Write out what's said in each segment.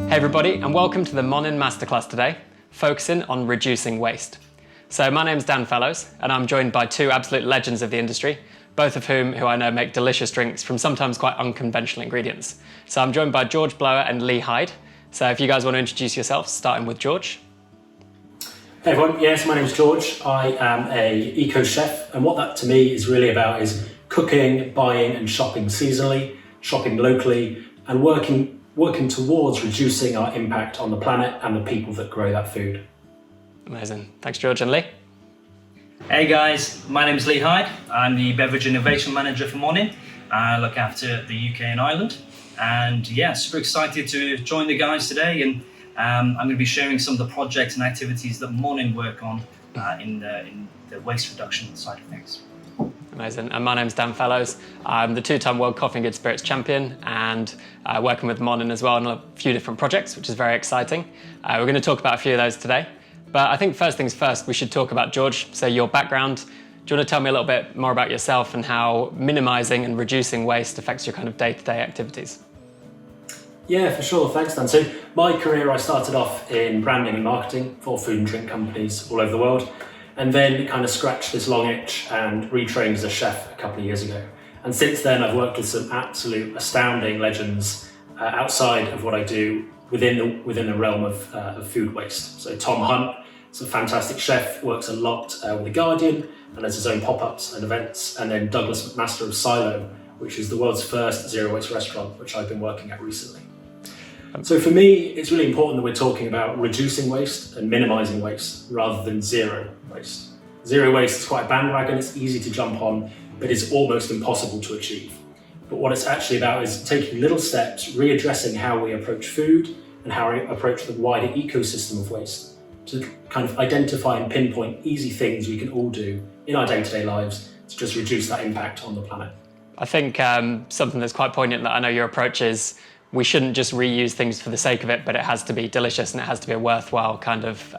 Hey everybody, and welcome to the MONIN Masterclass today, focusing on reducing waste. So my name's Dan Fellows, and I'm joined by two absolute legends of the industry, both of whom I know make delicious drinks from sometimes quite unconventional ingredients. So I'm joined by George Blower and Lee Hyde. So if you guys want to introduce yourselves, starting with George. Hey everyone, yes, my name's George. I am a eco chef, and what that to me is really about is cooking, buying and shopping seasonally, shopping locally, and working towards reducing our impact on the planet and the people that grow that food. Amazing. Thanks, George. And Lee? Hey guys, my name is Lee Hyde. I'm the Beverage Innovation Manager for MONIN. I look after the UK and Ireland. And yeah, super excited to join the guys today. And I'm going to be sharing some of the projects and activities that MONIN work on in the waste reduction side of things. Amazing. And my name's Dan Fellows. I'm the two-time World Coffee and Good Spirits champion and working with MONIN as well on a few different projects, which is very exciting. We're going to talk about a few of those today. But I think first things first, we should talk about George. So your background. Do you want to tell me a little bit more about yourself and how minimising and reducing waste affects your kind of day-to-day activities? Yeah, for sure. Thanks, Dan. So my career, I started off in branding and marketing for food and drink companies all over the world, and then kind of scratched this long itch and retrained as a chef a couple of years ago. And since then, I've worked with some absolute astounding legends outside of what I do within the realm of food waste. So Tom Hunt is a fantastic chef, works a lot with The Guardian and has his own pop-ups and events. And then Douglas McMaster of Silo, which is the world's first zero waste restaurant, which I've been working at recently. So for me, it's really important that we're talking about reducing waste and minimising waste rather than zero waste. Zero waste is quite a bandwagon, it's easy to jump on, but it's almost impossible to achieve. But what it's actually about is taking little steps, readdressing how we approach food and how we approach the wider ecosystem of waste to kind of identify and pinpoint easy things we can all do in our day-to-day lives to just reduce that impact on the planet. I think something that's quite poignant that I know your approach is we shouldn't just reuse things for the sake of it, but it has to be delicious and it has to be a worthwhile kind of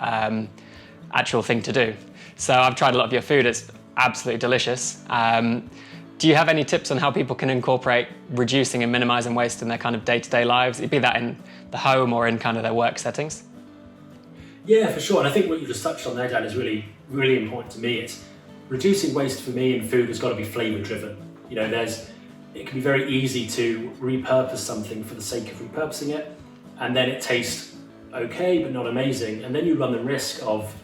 actual thing to do. So I've tried a lot of your food, it's absolutely delicious. Do you have any tips on how people can incorporate reducing and minimizing waste in their kind of day-to-day lives, be that in the home or in kind of their work settings? Yeah, for sure. And I think what you just touched on there, Dan, is really, really important to me. It's reducing waste for me in food has got to be flavour driven. You know, it can be very easy to repurpose something for the sake of repurposing it, and then it tastes okay, but not amazing. And then you run the risk of,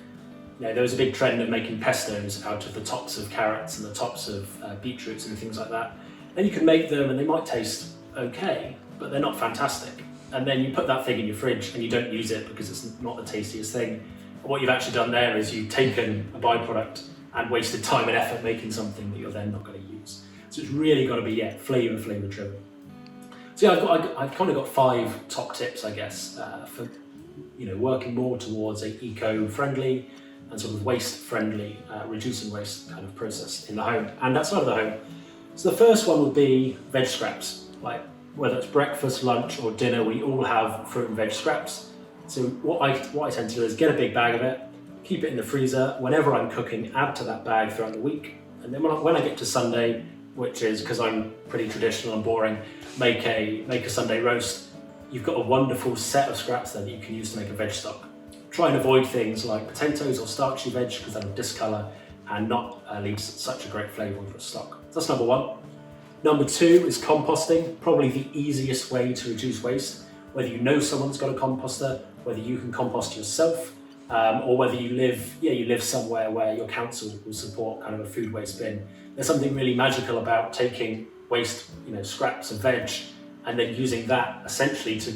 there was a big trend of making pestos out of the tops of carrots and the tops of beetroots and things like that. And you can make them and they might taste okay, but they're not fantastic. And then you put that thing in your fridge and you don't use it because it's not the tastiest thing. And what you've actually done there is you've taken a byproduct and wasted time and effort making something that you're then not going to use. So it's really got to be, flavour driven. So yeah, I've kind of got 5 top tips, I guess, for working more towards a eco-friendly and sort of waste-friendly, reducing waste kind of process in the home and outside of the home. So the first one would be veg scraps. Like whether it's breakfast, lunch or dinner, we all have fruit and veg scraps. So what I tend to do is get a big bag of it, keep it in the freezer. Whenever I'm cooking, add to that bag throughout the week. And then when I get to Sunday, which is because I'm pretty traditional and boring, make a Sunday roast. You've got a wonderful set of scraps then that you can use to make a veg stock. Try and avoid things like potatoes or starchy veg because that'll discolour and not leave such a great flavour with a stock. So that's number 1. Number 2 is composting, probably the easiest way to reduce waste. Whether you know someone's got a composter, whether you can compost yourself, or whether you live somewhere where your council will support kind of a food waste bin. There's something really magical about taking waste, scraps of veg, and then using that essentially to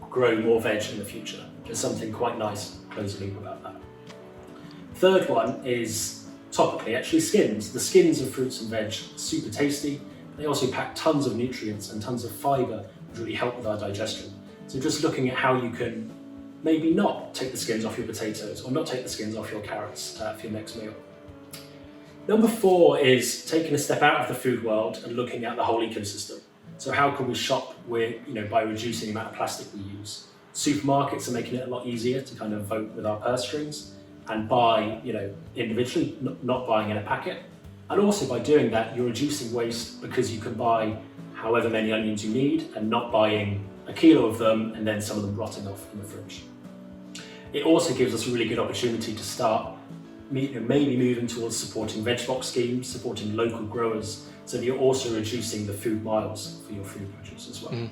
grow more veg in the future. There's something quite nice, close the loop about that. Third one is topically, actually skins. The skins of fruits and veg are super tasty. They also pack tons of nutrients and tons of fibre, which really help with our digestion. So just looking at how you can maybe not take the skins off your potatoes or not take the skins off your carrots for your next meal. Number 4 is taking a step out of the food world and looking at the whole ecosystem. So how can we shop by reducing the amount of plastic we use? Supermarkets are making it a lot easier to kind of vote with our purse strings and buy, individually, not buying in a packet. And also by doing that, you're reducing waste because you can buy however many onions you need and not buying a kilo of them, and then some of them rotting off in the fridge. It also gives us a really good opportunity to start maybe moving towards supporting veg box schemes, supporting local growers, so that you're also reducing the food miles for your food produce as well.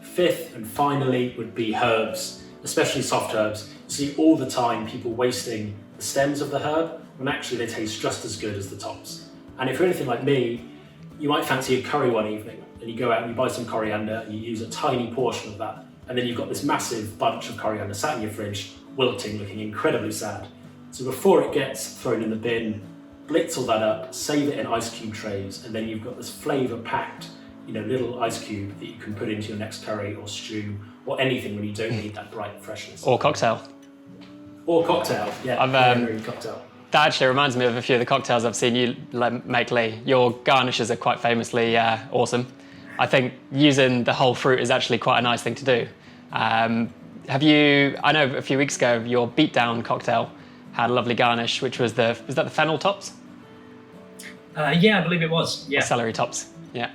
Fifth and finally would be herbs, especially soft herbs. You see all the time people wasting the stems of the herb when actually they taste just as good as the tops. And if you're anything like me, you might fancy a curry one evening and you go out and you buy some coriander and you use a tiny portion of that, and then you've got this massive bunch of coriander sat in your fridge, wilting, looking incredibly sad. So before it gets thrown in the bin, blitz all that up, save it in ice cube trays, and then you've got this flavour-packed, little ice cube that you can put into your next curry or stew or anything when you don't need that bright freshness. Or cocktail. Or cocktail, yeah. Very cocktail. That actually reminds me of a few of the cocktails I've seen you make, Lee. Your garnishes are quite famously awesome. I think using the whole fruit is actually quite a nice thing to do. I know a few weeks ago, your beatdown cocktail had a lovely garnish, which was that the fennel tops? Yeah, I believe it was. Yeah. Or celery tops, yeah.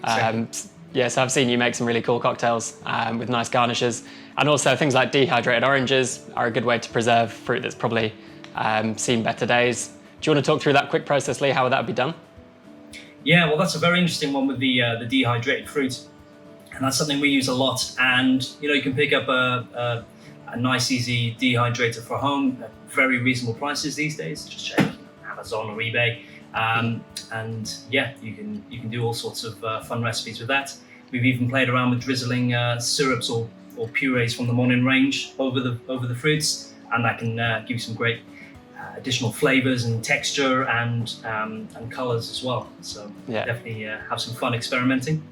Exactly. So I've seen you make some really cool cocktails with nice garnishes. And also things like dehydrated oranges are a good way to preserve fruit that's probably seen better days. Do you want to talk through that quick process, Lee? How would that be done? Yeah, well, that's a very interesting one with the dehydrated fruit. And that's something we use a lot. And, you can pick up a nice, easy dehydrator for home at very reasonable prices these days. Just check Amazon or eBay. And yeah, you can do all sorts of fun recipes with that. We've even played around with drizzling syrups or purees from the MONIN range over the fruits, and that can give you some great additional flavors and texture and colors as well. So definitely have some fun experimenting.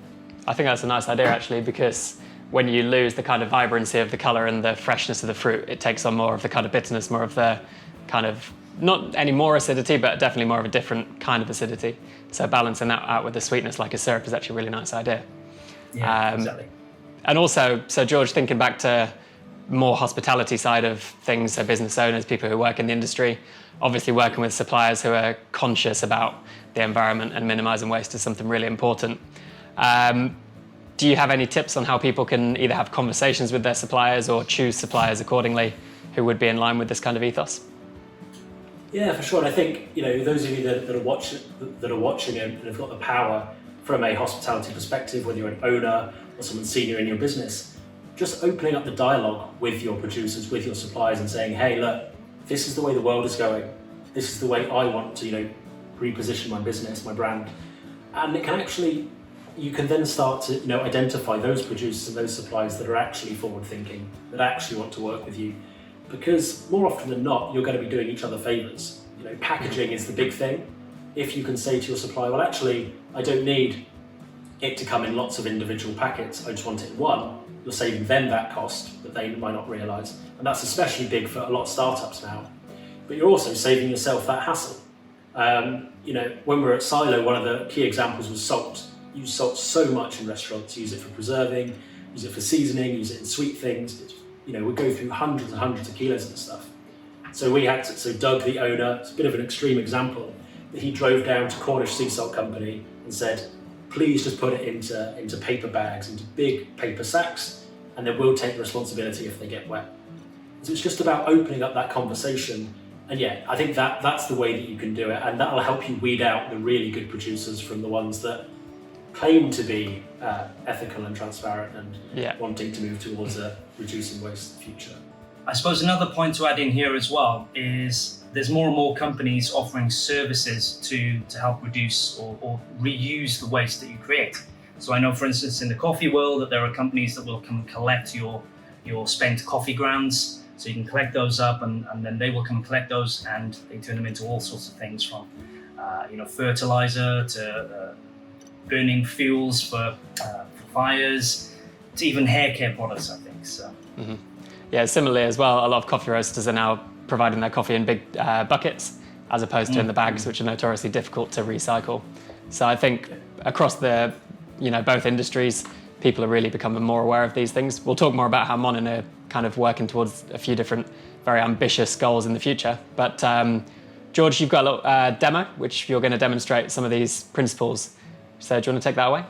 I think that's a nice idea actually, because when you lose the kind of vibrancy of the color and the freshness of the fruit, it takes on more of the kind of bitterness, more of the kind of not any more acidity, but definitely more of a different kind of acidity. So balancing that out with the sweetness like a syrup is actually a really nice idea. Yeah, exactly. And also, so George, thinking back to more hospitality side of things, so business owners, people who work in the industry, obviously working with suppliers who are conscious about the environment and minimizing waste is something really important. Do you have any tips on how people can either have conversations with their suppliers or choose suppliers accordingly who would be in line with this kind of ethos? Yeah, for sure. And I think those of you that are watching and have got the power from a hospitality perspective, whether you're an owner or someone senior in your business, just opening up the dialogue with your producers, with your suppliers, and saying, "Hey, look, this is the way the world is going. This is the way I want to, reposition my business, my brand," and it can actually. You can then start to identify those producers and those suppliers that are actually forward thinking, that actually want to work with you. Because more often than not, you're going to be doing each other favours. Packaging is the big thing. If you can say to your supplier, well, actually, I don't need it to come in lots of individual packets, I just want it in one, you're saving them that cost that they might not realise. And that's especially big for a lot of startups now. But you're also saving yourself that hassle. When we were at Silo, one of the key examples was salt. Use salt so much in restaurants, use it for preserving, use it for seasoning, use it in sweet things. We go through hundreds and hundreds of kilos of stuff. So Doug, the owner, it's a bit of an extreme example, but he drove down to Cornish Sea Salt Company and said, please just put it into paper bags, into big paper sacks, and then we'll take the responsibility if they get wet. So it's just about opening up that conversation. And yeah, I think that's the way that you can do it, and that'll help you weed out the really good producers from the ones that claim to be ethical and transparent and wanting to move towards a reducing waste future. I suppose another point to add in here as well is there's more and more companies offering services to help reduce or reuse the waste that you create. So I know, for instance, in the coffee world, that there are companies that will come collect your spent coffee grounds. So you can collect those up and then they will come collect those and they turn them into all sorts of things from fertilizer to burning fuels for fires, to even hair care products, I think. So. Mm-hmm. Yeah, similarly as well, a lot of coffee roasters are now providing their coffee in big buckets as opposed to in the bags, which are notoriously difficult to recycle. So I think across the, both industries, people are really becoming more aware of these things. We'll talk more about how MONIN are kind of working towards a few different very ambitious goals in the future. But George, you've got a little demo, which you're going to demonstrate some of these principles. So do you want to take that away?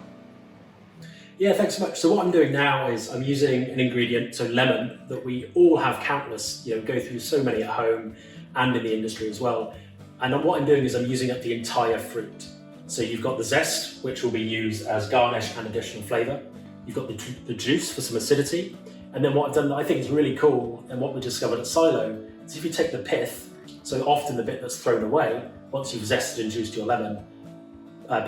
Yeah, thanks so much. So what I'm doing now is I'm using an ingredient, so lemon, that we all have countless, go through so many at home and in the industry as well. And what I'm doing is I'm using up the entire fruit. So you've got the zest, which will be used as garnish and additional flavour. You've got the juice for some acidity. And then what I've done that I think is really cool, and what we discovered at Silo, is if you take the pith, so often the bit that's thrown away, once you've zested and juiced your lemon,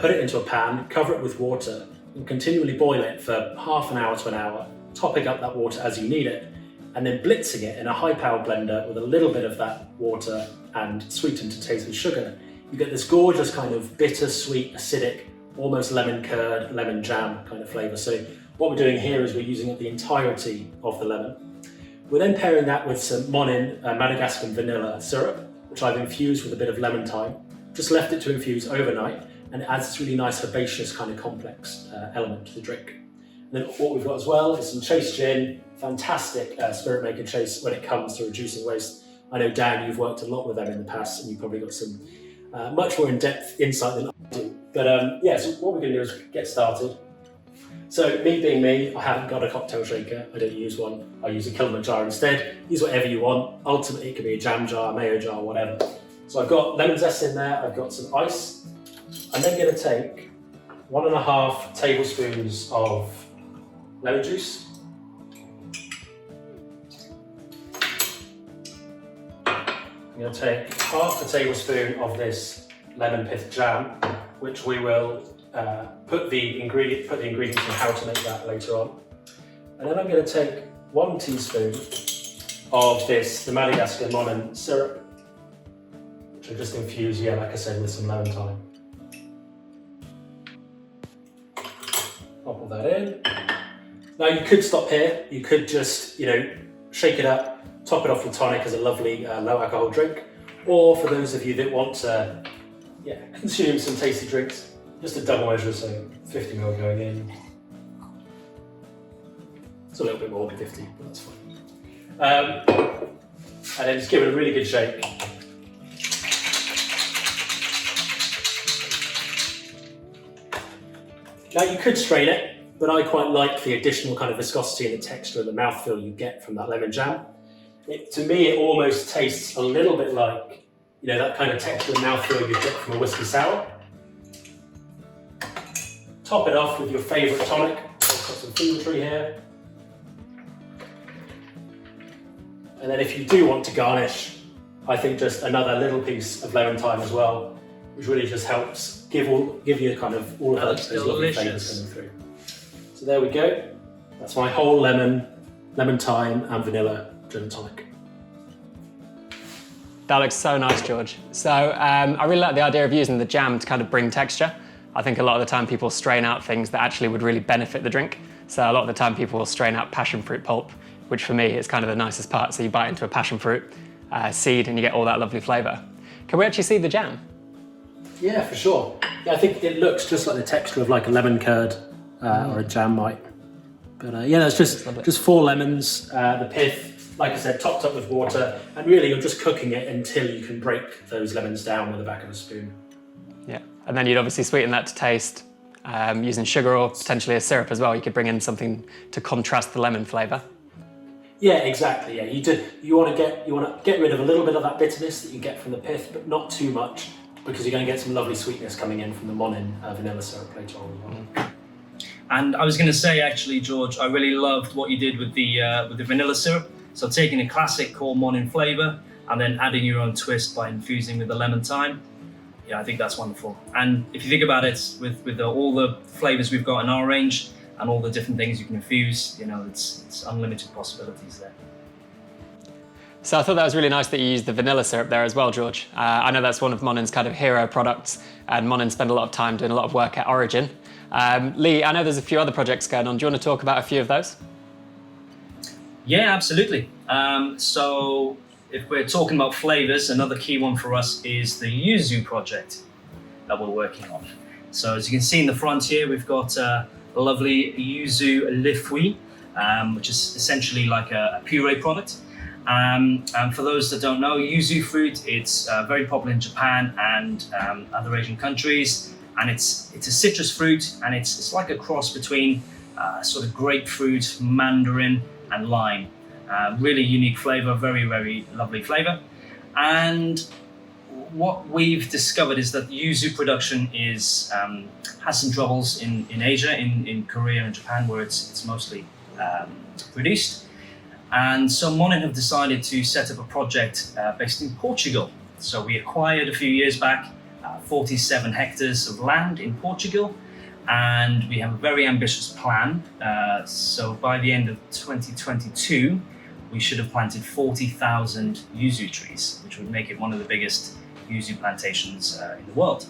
put it into a pan, cover it with water, and continually boil it for half an hour to an hour, topping up that water as you need it, and then blitzing it in a high-powered blender with a little bit of that water and sweetened to taste with sugar. You get this gorgeous kind of bitter, sweet, acidic, almost lemon curd, lemon jam kind of flavour. So what we're doing here is we're using up the entirety of the lemon. We're then pairing that with some MONIN Madagascar Vanilla syrup, which I've infused with a bit of lemon thyme. Just left it to infuse overnight, and it adds this really nice herbaceous kind of complex element to the drink. And then what we've got as well is some chase gin, fantastic spirit maker chase when it comes to reducing waste. I know, Dan, you've worked a lot with them in the past, and you've probably got some much more in-depth insight than I do. But yeah, so what we're going to do is get started. So me being me, I haven't got a cocktail shaker. I don't use one. I use a Kilimanjaro instead. Use whatever you want. Ultimately, it could be a jam jar, a mayo jar, whatever. So I've got lemon zest in there. I've got some ice. I'm then going to take 1.5 tablespoons of lemon juice. I'm going to take half a tablespoon of this lemon pith jam, which we will put the ingredients in how to make that later on. And then I'm going to take 1 teaspoon of the Madagascar MONIN syrup, which I'll just infuse, like I said, with some lemon thyme. I'll put that in. Now you could stop here. You could just, shake it up, top it off with tonic as a lovely low alcohol drink. Or for those of you that want to, consume some tasty drinks, just a double measure, so 50 ml going in. It's a little bit more than 50, but that's fine. And then just give it a really good shake. Now you could strain it, but I quite like the additional kind of viscosity and the texture and the mouthfeel you get from that lemon jam. To me, it almost tastes a little bit like, that kind of texture and mouthfeel you get from a whiskey sour. Top it off with your favourite tonic. I've got some Fever-Tree here. And then if you do want to garnish, I think just another little piece of lemon thyme as well, which really just helps give you kind of all of those lovely flavours coming through. So there we go. That's my whole lemon thyme and vanilla gin and tonic. That looks so nice, George. So I really like the idea of using the jam to kind of bring texture. I think a lot of the time people strain out things that actually would really benefit the drink. So a lot of the time people will strain out passion fruit pulp, which for me is kind of the nicest part. So you bite into a passion fruit seed and you get all that lovely flavour. Can we actually see the jam? Yeah, for sure. Yeah, I think it looks just like the texture of like a lemon curd or a jam might. But that's just 4 lemons, the pith, like I said, topped up with water, and really you're just cooking it until you can break those lemons down with the back of a spoon. Yeah, and then you'd obviously sweeten that to taste using sugar or potentially a syrup as well. You could bring in something to contrast the lemon flavour. Yeah, exactly. Yeah, you want to get rid of a little bit of that bitterness that you get from the pith, but not too much, because you're going to get some lovely sweetness coming in from the MONIN vanilla syrup later on as well. And I was going to say, actually, George, I really loved what you did with the vanilla syrup. So taking a classic core MONIN flavour and then adding your own twist by infusing with the lemon thyme. Yeah, I think that's wonderful. And if you think about it, with all the flavours we've got in our range and all the different things you can infuse, it's unlimited possibilities there. So I thought that was really nice that you used the vanilla syrup there as well, George. I know that's one of MONIN's kind of hero products, and MONIN spend a lot of time doing a lot of work at Origin. Lee, I know there's a few other projects going on. Do you want to talk about a few of those? Yeah, absolutely. So if we're talking about flavours, another key one for us is the Yuzu project that we're working on. So as you can see in the front here, we've got a lovely Yuzu Lifui, which is essentially like a puree product. And for those that don't know, yuzu fruit, it's very popular in Japan and other Asian countries. And it's a citrus fruit, and it's like a cross between sort of grapefruit, mandarin, and lime. Really unique flavour, very, very lovely flavour. And what we've discovered is that yuzu production has some troubles in Asia, in Korea and Japan, where it's mostly produced. And so MONIN have decided to set up a project based in Portugal. So we acquired a few years back 47 hectares of land in Portugal, and we have a very ambitious plan. So by the end of 2022, we should have planted 40,000 yuzu trees, which would make it one of the biggest yuzu plantations in the world.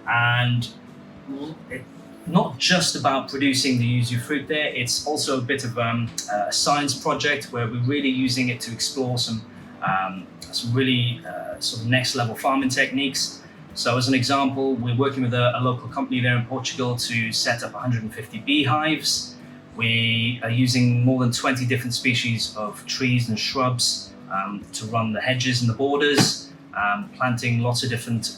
And not just about producing the yuzu fruit there, it's also a bit of a science project where we're really using it to explore some really sort of next level farming techniques. So as an example, we're working with a local company there in Portugal to set up 150 beehives. We are using more than 20 different species of trees and shrubs to run the hedges and the borders, planting lots of different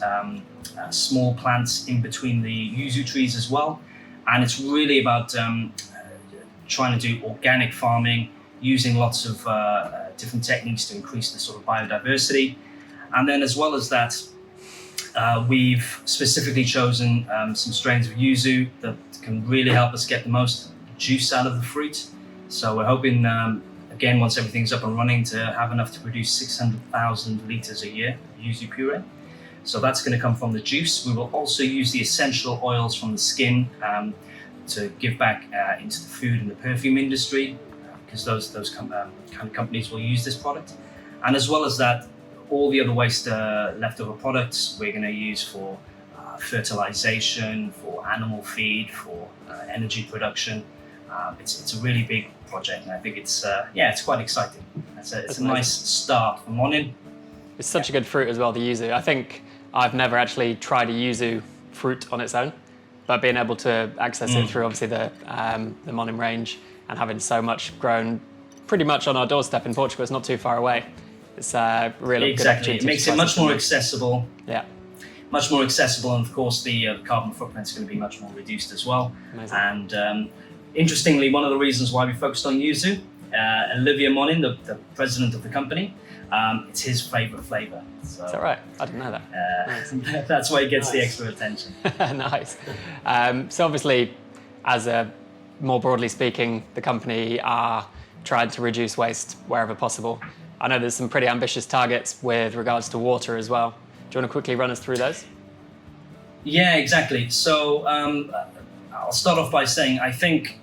small plants in between the yuzu trees as well. And it's really about trying to do organic farming, using lots of different techniques to increase the sort of biodiversity. And then as well as that, we've specifically chosen some strains of yuzu that can really help us get the most juice out of the fruit. So we're hoping, again, once everything's up and running, to have enough to produce 600,000 litres a year of yuzu puree. So that's going to come from the juice. We will also use the essential oils from the skin to give back into the food and the perfume industry, because those kind of companies will use this product. And as well as that, all the other waste leftover products we're going to use for fertilization, for animal feed, for energy production. It's a really big project, and I think it's quite exciting. It's a nice start for MONIN. It's such a good fruit as well, the yuzu. I think I've never actually tried a yuzu fruit on its own, but being able to access it through obviously the MONIN range and having so much grown pretty much on our doorstep in Portugal, it's not too far away. It's a really good opportunity. It makes it much more accessible. Yeah. Much more accessible, and of course the carbon footprint is going to be much more reduced as well. Amazing. And interestingly, one of the reasons why we focused on yuzu, Olivier MONIN, the president of the company, it's his favourite flavour. So, is that right? I didn't know that. that's why he gets the extra attention. Nice. So obviously, more broadly speaking, the company are trying to reduce waste wherever possible. I know there's some pretty ambitious targets with regards to water as well. Do you want to quickly run us through those? Yeah, exactly. So I'll start off by saying I think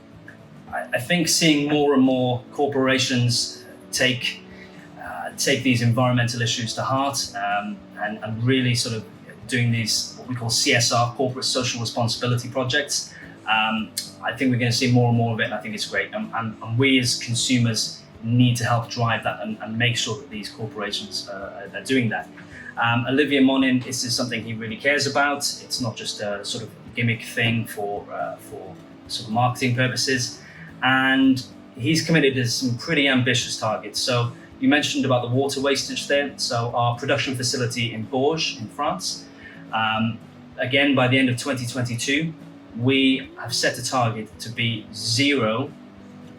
seeing more and more corporations take these environmental issues to heart and really sort of doing these what we call CSR, corporate social responsibility projects. I think we're going to see more and more of it, and I think it's great. And we as consumers need to help drive that and make sure that these corporations are doing that. Olivier MONIN, this is something he really cares about. It's not just a sort of gimmick thing for sort of marketing purposes. And he's committed to some pretty ambitious targets. So you mentioned about the water wastage there. So our production facility in Bourges in France, again, by the end of 2022, we have set a target to be zero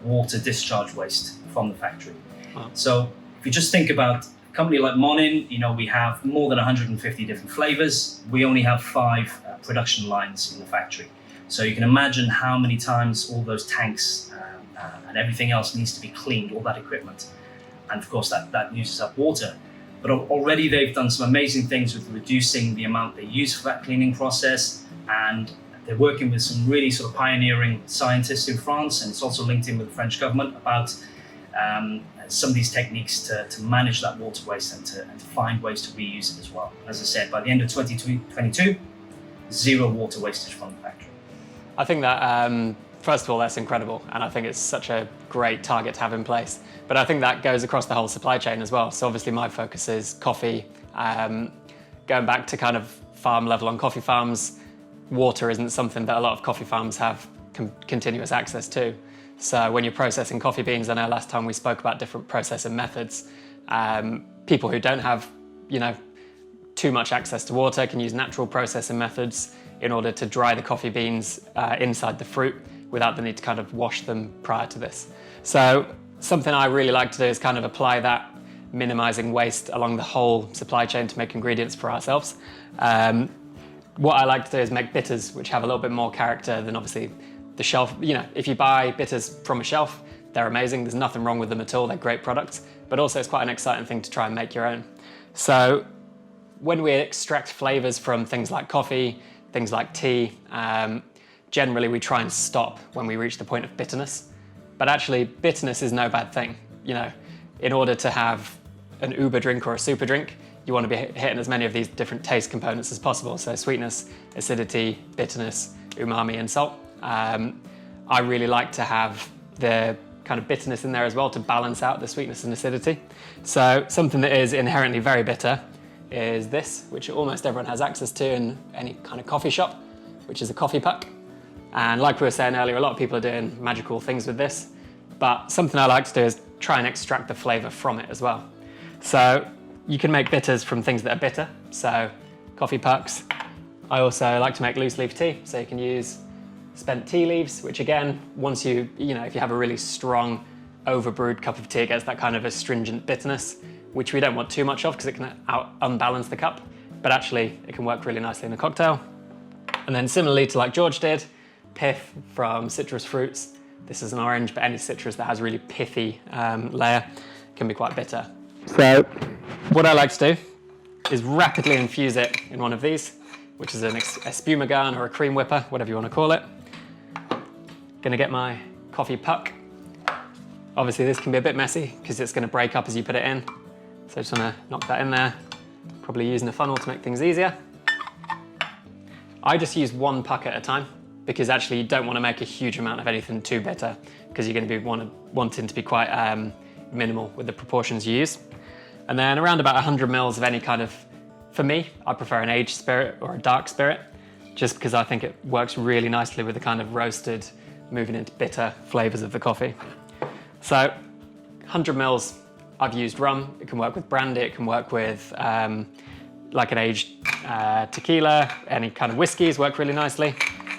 water discharge waste from the factory. Wow. So if you just think about a company like MONIN, we have more than 150 different flavors. We only have 5 production lines in the factory. So you can imagine how many times all those tanks and everything else needs to be cleaned, all that equipment. And of course that uses up water. But already they've done some amazing things with reducing the amount they use for that cleaning process. And they're working with some really sort of pioneering scientists in France, and it's also linked in with the French government about some of these techniques to manage that water waste and to find ways to reuse it as well. As I said, by the end of 2022, zero water wastage from the factory. I think that, first of all, that's incredible. And I think it's such a great target to have in place. But I think that goes across the whole supply chain as well. So obviously my focus is coffee. Going back to kind of farm level on coffee farms, water isn't something that a lot of coffee farms have continuous access to. So when you're processing coffee beans, I know last time we spoke about different processing methods. People who don't have, too much access to water can use natural processing methods in order to dry the coffee beans inside the fruit, without the need to kind of wash them prior to this. So something I really like to do is kind of apply that, minimizing waste along the whole supply chain to make ingredients for ourselves. What I like to do is make bitters which have a little bit more character than obviously the shelf. You know, if you buy bitters from a shelf, they're amazing. There's nothing wrong with them at all. They're great products, but also it's quite an exciting thing to try and make your own. So when we extract flavors from things like coffee, things like tea, generally we try and stop when we reach the point of bitterness. But actually bitterness is no bad thing. You know, in order to have an uber drink or a super drink, you want to be hitting as many of these different taste components as possible. So sweetness, acidity, bitterness, umami, and salt. I really like to have the kind of bitterness in there as well to balance out the sweetness and acidity. So something that is inherently very bitter is this, which almost everyone has access to in any kind of coffee shop, which is a coffee puck. And like we were saying earlier, a lot of people are doing magical things with this, but something I like to do is try and extract the flavor from it as well. So you can make bitters from things that are bitter, so coffee pucks. I also like to make loose leaf tea, so you can use spent tea leaves, which again, once you know, if you have a really strong overbrewed cup of tea, it gets that kind of astringent bitterness, which we don't want too much of because it can unbalance the cup, but actually it can work really nicely in a cocktail. And then similarly to like George did, pith from citrus fruits. This is an orange, but any citrus that has a really pithy layer can be quite bitter. So what I like to do is rapidly infuse it in one of these, which is a spuma gun or a cream whipper, whatever you want to call it. Gonna get my coffee puck. Obviously this can be a bit messy because it's gonna break up as you put it in. So I just wanna knock that in there. Probably using a funnel to make things easier. I just use one puck at a time because actually you don't want to make a huge amount of anything too bitter because you're going to be wanting to be quite minimal with the proportions you use. And then around about 100 mils of any kind of, for me, I prefer an aged spirit or a dark spirit, just because I think it works really nicely with the kind of roasted, moving into bitter flavors of the coffee. So 100 mils, I've used rum. It can work with brandy, it can work with like an aged tequila, any kind of whiskeys work really nicely.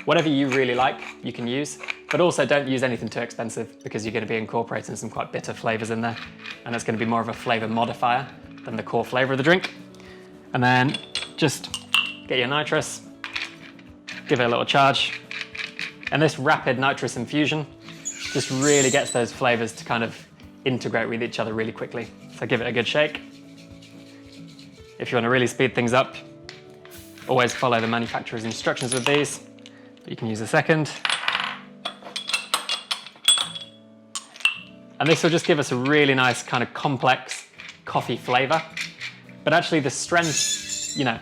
Whatever you really like, you can use, but also don't use anything too expensive because you're going to be incorporating some quite bitter flavors in there, and it's going to be more of a flavor modifier than the core flavor of the drink. And then just get your nitrous, give it a little charge, and this rapid nitrous infusion just really gets those flavors to kind of integrate with each other really quickly. So give it a good shake. If you want to really speed things up, always follow the manufacturer's instructions with these. You can use a second. And this will just give us a really nice kind of complex coffee flavor. But actually the strength, you know,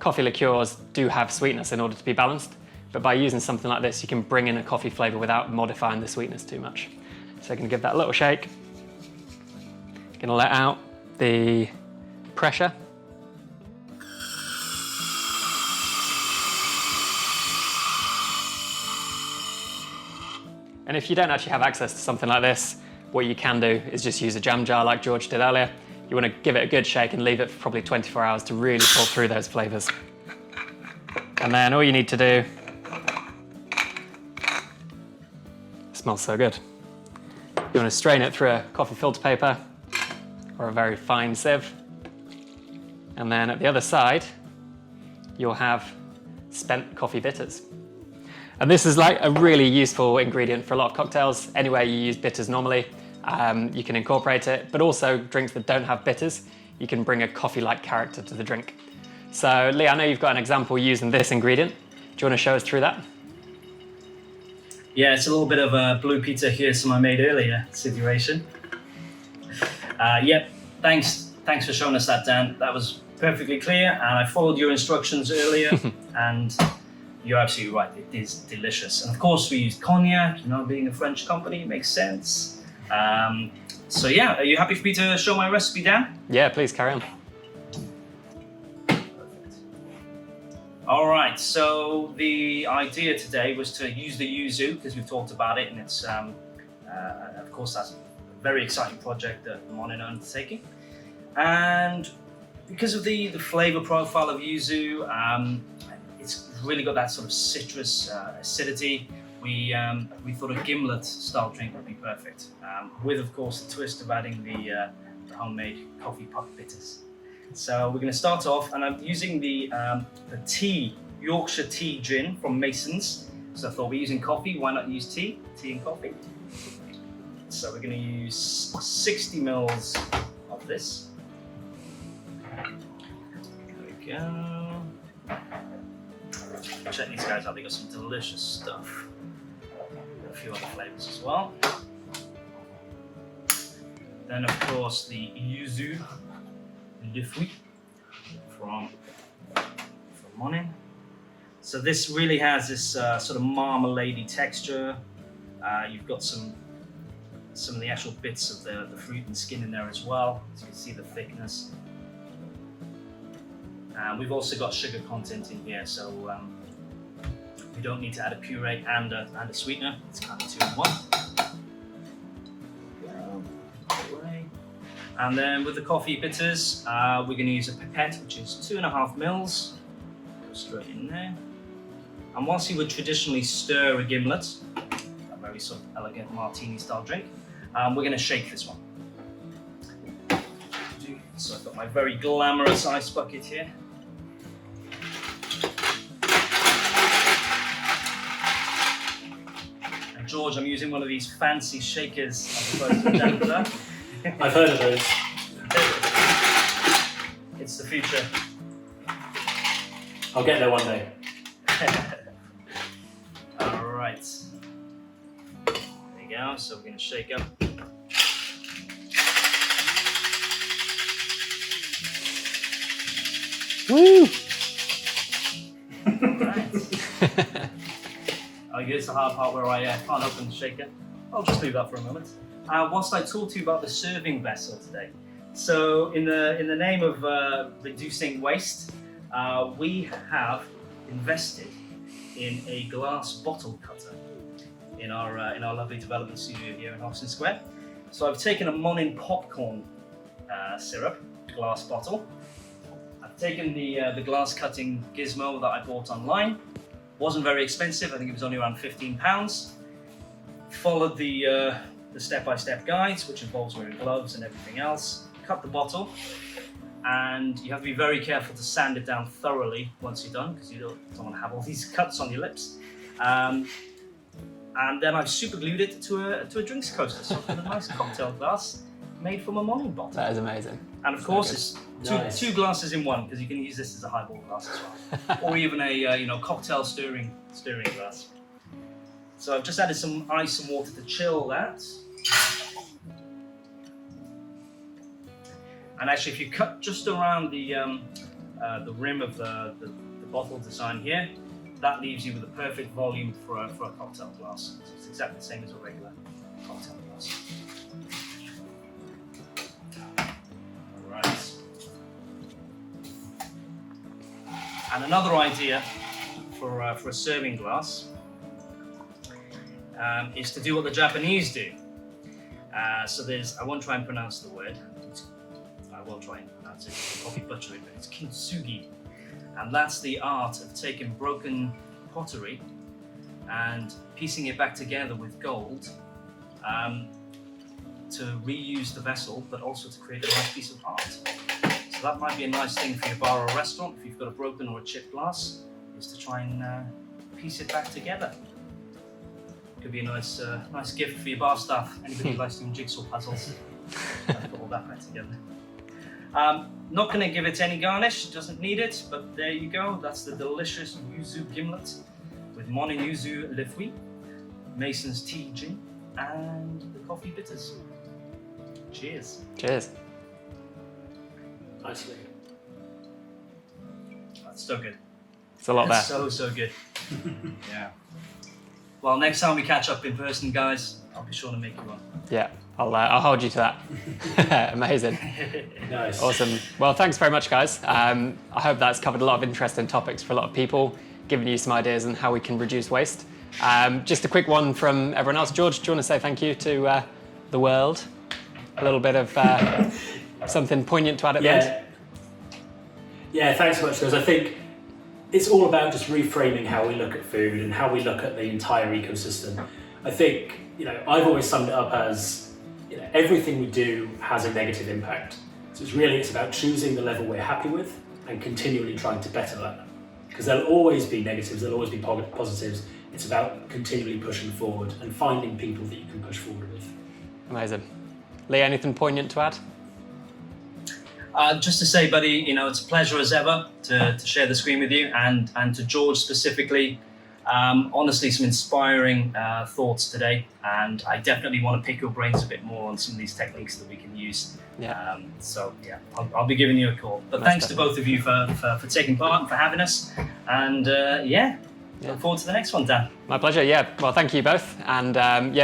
coffee liqueurs do have sweetness in order to be balanced. But by using something like this, you can bring in a coffee flavor without modifying the sweetness too much. So I'm gonna give that a little shake. Gonna let out the pressure. And if you don't actually have access to something like this, what you can do is just use a jam jar like George did earlier. You want to give it a good shake and leave it for probably 24 hours to really pull through those flavors. And then all you need to do, it smells so good. You want to strain it through a coffee filter paper or a very fine sieve. And then at the other side, you'll have spent coffee bitters. And this is like a really useful ingredient for a lot of cocktails. Anywhere you use bitters normally, you can incorporate it, but also drinks that don't have bitters, you can bring a coffee-like character to the drink. So Lee, I know you've got an example using this ingredient. Do you want to show us through that? Yeah, it's a little bit of a blue pizza here's I made earlier situation. Yep, thanks for showing us that, Dan. That was perfectly clear, and I followed your instructions earlier, and you're absolutely right, it is delicious. And of course we used cognac, you know, being a French company, it makes sense. So yeah, are you happy for me to show my recipe, Dan? Yeah, please carry on. Perfect. All right, so the idea today was to use the yuzu, because we've talked about it, and it's, of course, that's a very exciting project that MONIN are undertaking. And because of the flavor profile of yuzu, it's really got that sort of citrus acidity, we thought a Gimlet style drink would be perfect, with of course the twist of adding the homemade coffee puff bitters. So we're going to start off, and I'm using the Yorkshire tea gin from Mason's. So I thought we're using coffee, why not use tea and coffee? So we're going to use 60 mils of this. There we go. Check these guys out, they got some delicious stuff. A few other flavours as well. Then of course the Yuzu Lifui from MONIN. So this really has this sort of marmalade-y texture. You've got some of the actual bits of the fruit and skin in there as well, so you can see the thickness. We've also got sugar content in here, so we don't need to add a puree and a sweetener. It's kind of 2 in 1. And then with the coffee bitters, we're going to use a pipette, which is 2.5 mils. Go straight in there. And whilst you would traditionally stir a Gimlet, a very sort of elegant martini style drink, we're going to shake this one. So I've got my very glamorous ice bucket here. And George, I'm using one of these fancy shakers as opposed to a damper. I've heard of those. It's the future. I'll get there one day. All right. There you go. So we're going to shake up. Woo! Right. Here's the hard part where I can't open the shaker. I'll just leave that for a moment. Whilst I talk to you about the serving vessel today. So in the name of reducing waste, we have invested in a glass bottle cutter in our lovely development studio here in Hoxton Square. So I've taken a MONIN popcorn syrup glass bottle. I've taken the glass cutting gizmo that I bought online. Wasn't very expensive, I think it was only around £15. Followed the step-by-step guides, which involves wearing gloves and everything else. Cut the bottle, and you have to be very careful to sand it down thoroughly once you're done, because you don't want to have all these cuts on your lips. And then I've super glued it to a drinks coaster, so I've got a nice cocktail glass made from a MONIN bottle. That is amazing. And of course, it's two glasses in one, because you can use this as a highball glass as well, or even a cocktail stirring glass. So I've just added some ice and water to chill that. And actually, if you cut just around the rim of the bottle design here, that leaves you with a perfect volume for a cocktail glass. So it's exactly the same as a regular cocktail glass. All right. And another idea for a serving glass is to do what the Japanese do. So I won't try and pronounce the word. I will try and pronounce it. I'll probably butcher it, but it's kintsugi. And that's the art of taking broken pottery and piecing it back together with gold to reuse the vessel, but also to create a nice piece of art. So that might be a nice thing for your bar or restaurant if you've got a broken or a chipped glass, is to try and piece it back together. Could be a nice gift for your bar staff. Anybody who likes doing jigsaw puzzles, put all that back together. Not going to give it any garnish, it doesn't need it, but there you go. That's the delicious Yuzu Gimlet with MONIN Yuzu Lifui, Mason's tea gin, and the coffee bitters. Cheers. Cheers. Nicely. That's so good. It's a lot there. So good. Yeah. Well, next time we catch up in person, guys, I'll be sure to make you one. Yeah, I'll hold you to that. Amazing. Nice. Awesome. Well, thanks very much, guys. I hope that's covered a lot of interesting topics for a lot of people, giving you some ideas on how we can reduce waste. Just a quick one from everyone else. George, do you want to say thank you to the world? A little bit of something poignant to add at the end? Yeah, thanks so much, guys. I think it's all about just reframing how we look at food and how we look at the entire ecosystem. I think, I've always summed it up as, everything we do has a negative impact. So it's about choosing the level we're happy with and continually trying to better that. Because there'll always be negatives, there'll always be positives. It's about continually pushing forward and finding people that you can push forward with. Amazing. Lee, anything poignant to add? Just to say, buddy, it's a pleasure as ever to share the screen with you, and to George specifically. Honestly, some inspiring thoughts today, and I definitely want to pick your brains a bit more on some of these techniques that we can use. Yeah. I'll be giving you a call. But thanks to both of you for taking part and for having us. And look forward to the next one, Dan. My pleasure. Yeah. Well, thank you both, and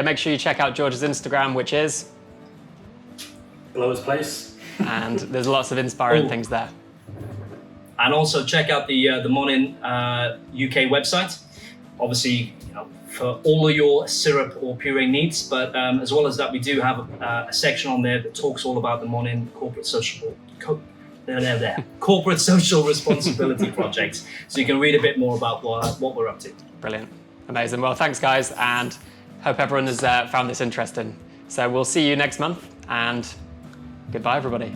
make sure you check out George's Instagram, which is Blower's Place. And there's lots of inspiring things there. And also check out the MONIN UK website. Obviously, for all of your syrup or puree needs, but as well as that, we do have a section on there that talks all about the MONIN corporate social responsibility projects. So you can read a bit more about what we're up to. Brilliant. Amazing. Well, thanks, guys, and hope everyone has found this interesting. So we'll see you next month, and goodbye, everybody.